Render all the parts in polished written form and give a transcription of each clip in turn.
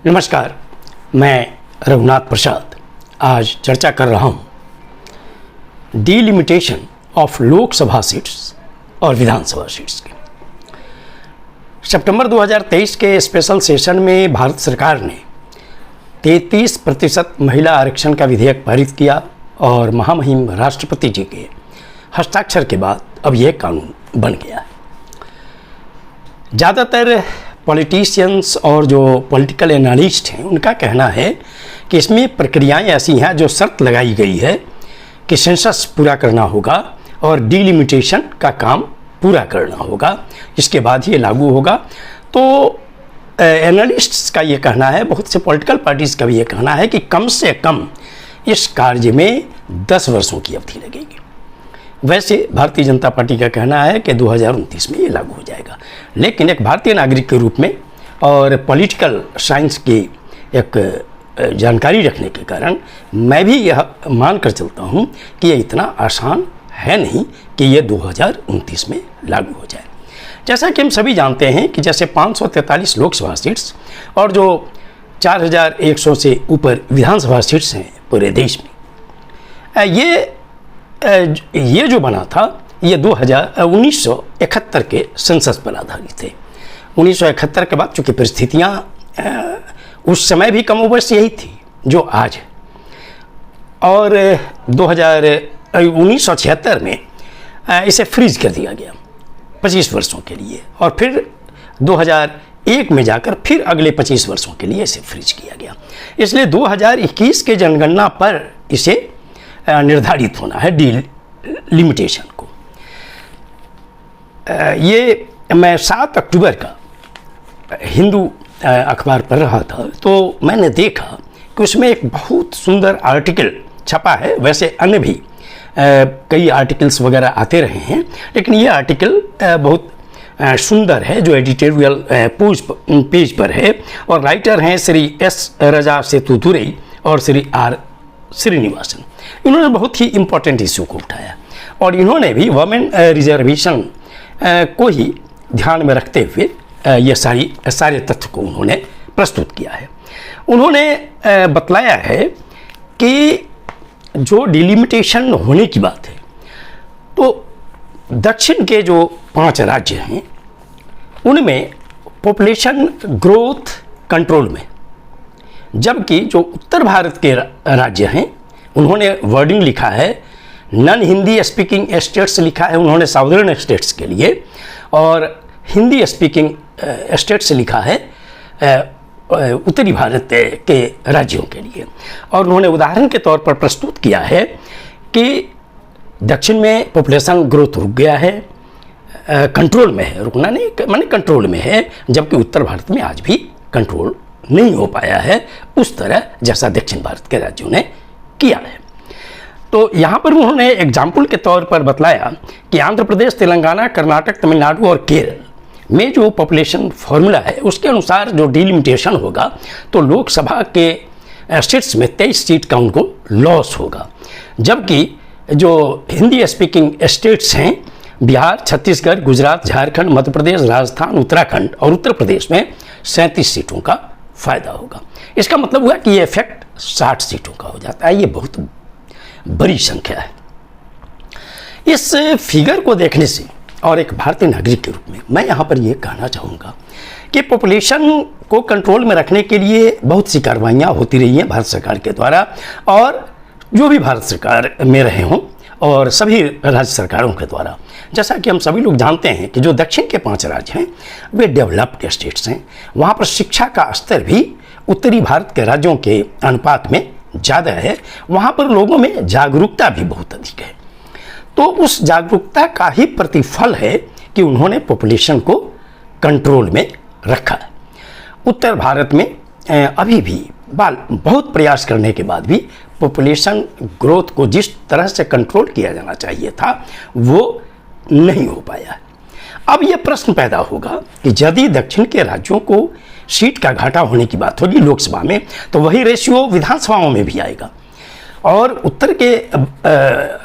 नमस्कार, मैं रघुनाथ प्रसाद आज चर्चा कर रहा हूँ डिलिमिटेशन ऑफ लोकसभा सीट्स और विधानसभा सीट्स की। सितंबर 2023 के स्पेशल सेशन में भारत सरकार ने 33% महिला आरक्षण का विधेयक पारित किया और महामहिम राष्ट्रपति जी के हस्ताक्षर के बाद अब यह कानून बन गया है। ज़्यादातर पॉलिटिशियंस और जो पॉलिटिकल एनालिस्ट हैं उनका कहना है कि इसमें प्रक्रियाएं ऐसी हैं जो शर्त लगाई गई है कि सेंसस पूरा करना होगा और डिलिमिटेशन का काम पूरा करना होगा, इसके बाद ये लागू होगा। तो एनालिस्ट्स का ये कहना है, बहुत से पॉलिटिकल पार्टीज़ का भी ये कहना है कि कम से कम इस कार्य में 10 वर्षों की अवधि लगेगी। वैसे भारतीय जनता पार्टी का कहना है कि 2029 में ये लागू हो जाएगा, लेकिन एक भारतीय नागरिक के रूप में और पॉलिटिकल साइंस की एक जानकारी रखने के कारण मैं भी यह मान कर चलता हूँ कि ये इतना आसान है नहीं कि ये 2029 में लागू हो जाए। जैसा कि हम सभी जानते हैं कि जैसे 543 लोकसभा सीट्स और जो 4100 से ऊपर विधानसभा सीट्स हैं पूरे देश में, ये जो बना था ये 1971 के सेंसस पर आधारित थे। 1971 के बाद चूँकि परिस्थितियाँ उस समय भी कमोबेश यही थी जो आज है, और 1976 में इसे फ्रीज कर दिया गया 25 वर्षों के लिए, और फिर 2001 में जाकर फिर अगले 25 वर्षों के लिए इसे फ्रीज किया गया। इसलिए 2021 के जनगणना पर इसे निर्धारित होना है डिलिमिटेशन को। ये मैं 7 अक्टूबर का हिंदू अखबार पढ़ रहा था तो मैंने देखा कि उसमें एक बहुत सुंदर आर्टिकल छपा है। वैसे अन्य भी कई आर्टिकल्स वगैरह आते रहे हैं, लेकिन ये आर्टिकल बहुत सुंदर है जो एडिटोरियल पेज पर है, और राइटर हैं श्री एस रजा सेतुतुरई और श्री आर श्रीनिवासन। इन्होंने बहुत ही इम्पोर्टेंट इश्यू को उठाया और इन्होंने भी वुमेन रिजर्वेशन को ही ध्यान में रखते हुए ये सारे तथ्य को उन्होंने प्रस्तुत किया है। उन्होंने बतलाया है कि जो डिलिमिटेशन होने की बात है तो दक्षिण के जो 5 राज्य हैं उनमें पॉपुलेशन ग्रोथ कंट्रोल में, जबकि जो उत्तर भारत के राज्य हैं उन्होंने वर्डिंग लिखा है नॉन हिंदी स्पीकिंग स्टेट्स लिखा है उन्होंने साउदर्न स्टेट्स के लिए, और हिंदी स्पीकिंग स्टेट्स लिखा है उत्तरी भारत के राज्यों के लिए। और उन्होंने उदाहरण के तौर पर प्रस्तुत किया है कि दक्षिण में पॉपुलेशन ग्रोथ रुक गया है, कंट्रोल में है, रुकना नहीं माने कंट्रोल में है, जबकि उत्तर भारत में आज भी कंट्रोल नहीं हो पाया है उस तरह जैसा दक्षिण भारत के राज्यों ने किया है। तो यहाँ पर उन्होंने एग्जाम्पल के तौर पर बतलाया कि आंध्र प्रदेश, तेलंगाना, कर्नाटक, तमिलनाडु और केरल में जो पॉपुलेशन फॉर्मूला है उसके अनुसार जो डिलिमिटेशन होगा तो लोकसभा के सीट्स में 23 सीट का उनको लॉस होगा, जबकि जो हिंदी स्पीकिंग स्टेट्स हैं बिहार, छत्तीसगढ़, गुजरात, झारखंड, मध्य प्रदेश, राजस्थान, उत्तराखंड और उत्तर प्रदेश में 37 सीटों का फायदा होगा। इसका मतलब हुआ कि ये इफेक्ट 60 सीटों का हो जाता है। ये बहुत बड़ी संख्या है। इस फिगर को देखने से और एक भारतीय नागरिक के रूप में मैं यहाँ पर ये कहना चाहूँगा कि पॉपुलेशन को कंट्रोल में रखने के लिए बहुत सी कार्रवाइयाँ होती रही हैं भारत सरकार के द्वारा, और जो भी भारत सरकार में रहे हों और सभी राज्य सरकारों के द्वारा। जैसा कि हम सभी लोग जानते हैं कि जो दक्षिण के 5 राज्य हैं वे डेवलप्ड स्टेट्स हैं, वहाँ पर शिक्षा का स्तर भी उत्तरी भारत के राज्यों के अनुपात में ज़्यादा है, वहाँ पर लोगों में जागरूकता भी बहुत अधिक है। तो उस जागरूकता का ही प्रतिफल है कि उन्होंने पॉपुलेशन को कंट्रोल में रखा है। उत्तर भारत में अभी भी बहुत प्रयास करने के बाद भी पॉपुलेशन ग्रोथ को जिस तरह से कंट्रोल किया जाना चाहिए था वो नहीं हो पाया। अब यह प्रश्न पैदा होगा कि यदि दक्षिण के राज्यों को सीट का घाटा होने की बात होगी लोकसभा में तो वही रेशियो विधानसभाओं में भी आएगा, और उत्तर के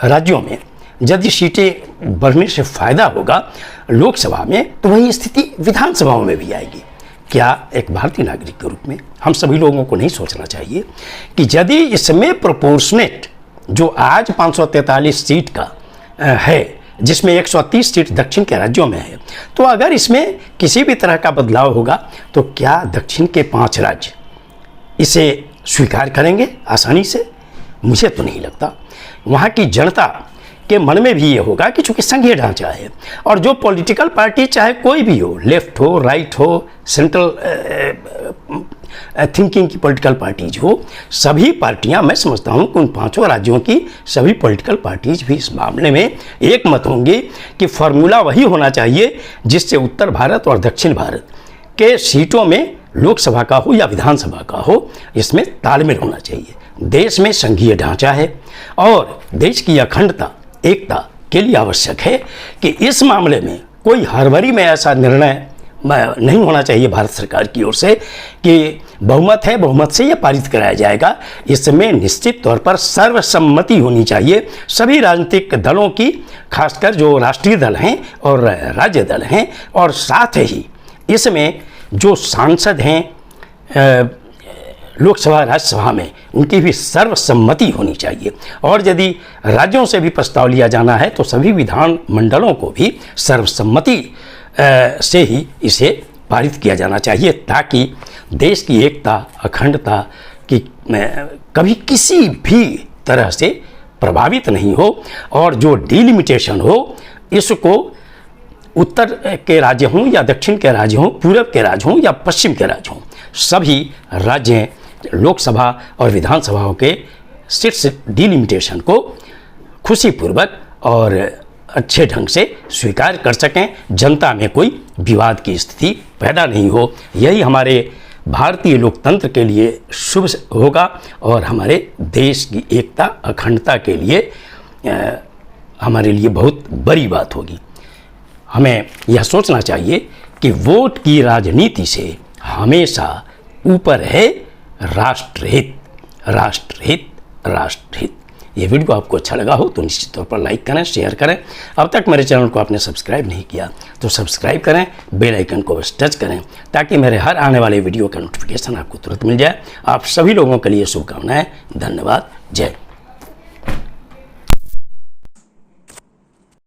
राज्यों में यदि सीटें बढ़ने से फायदा होगा लोकसभा में तो वही स्थिति विधानसभाओं में भी आएगी। क्या एक भारतीय नागरिक के रूप में हम सभी लोगों को नहीं सोचना चाहिए कि यदि इसमें प्रोपोर्शनेट जो आज 543 सीट का है, जिसमें 130 सीट दक्षिण के राज्यों में है, तो अगर इसमें किसी भी तरह का बदलाव होगा तो क्या दक्षिण के 5 राज्य इसे स्वीकार करेंगे आसानी से? मुझे तो नहीं लगता। वहाँ की जनता के मन में भी ये होगा कि चूंकि संघीय ढांचा है और जो पॉलिटिकल पार्टी चाहे कोई भी हो, लेफ्ट हो, राइट हो, सेंट्रल थिंकिंग की पॉलिटिकल पार्टीज हो, सभी पार्टियां, मैं समझता हूं कि उन 5 राज्यों की सभी पॉलिटिकल पार्टीज भी इस मामले में एक मत होंगी कि फार्मूला वही होना चाहिए जिससे उत्तर भारत और दक्षिण भारत के सीटों में लोकसभा का हो या विधानसभा का हो, इसमें तालमेल होना चाहिए। देश में संघीय ढांचा है और देश की अखंडता, एकता के लिए आवश्यक है कि इस मामले में कोई हड़बड़ी में ऐसा निर्णय नहीं होना चाहिए भारत सरकार की ओर से कि बहुमत है, बहुमत से ये पारित कराया जाएगा। इसमें निश्चित तौर पर सर्वसम्मति होनी चाहिए सभी राजनीतिक दलों की, खासकर जो राष्ट्रीय दल हैं और राज्य दल हैं, और साथ ही इसमें जो सांसद हैं लोकसभा राज्यसभा में, उनकी भी सर्वसम्मति होनी चाहिए। और यदि राज्यों से भी प्रस्ताव लिया जाना है तो सभी विधान मंडलों को भी सर्वसम्मति से ही इसे पारित किया जाना चाहिए, ताकि देश की एकता, अखंडता की कभी किसी भी तरह से प्रभावित नहीं हो, और जो डिलिमिटेशन हो इसको उत्तर के राज्य हों या दक्षिण के राज्य हों, पूर्व के राज्य हों या पश्चिम के राज्य हों, सभी राज्य लोकसभा और विधानसभाओं के सीट्स डिलिमिटेशन को खुशीपूर्वक और अच्छे ढंग से स्वीकार कर सकें, जनता में कोई विवाद की स्थिति पैदा नहीं हो। यही हमारे भारतीय लोकतंत्र के लिए शुभ होगा और हमारे देश की एकता, अखंडता के लिए हमारे लिए बहुत बड़ी बात होगी। हमें यह सोचना चाहिए कि वोट की राजनीति से हमेशा ऊपर है राष्ट्रहित, राष्ट्रहित, राष्ट्रहित। ये वीडियो आपको अच्छा लगा हो तो निश्चित तौर पर लाइक करें, शेयर करें। अब तक मेरे चैनल को आपने सब्सक्राइब नहीं किया तो सब्सक्राइब करें, बेल आइकन को बस टच करें, ताकि मेरे हर आने वाले वीडियो का नोटिफिकेशन आपको तुरंत मिल जाए। आप सभी लोगों के लिए शुभकामनाएं। धन्यवाद। जय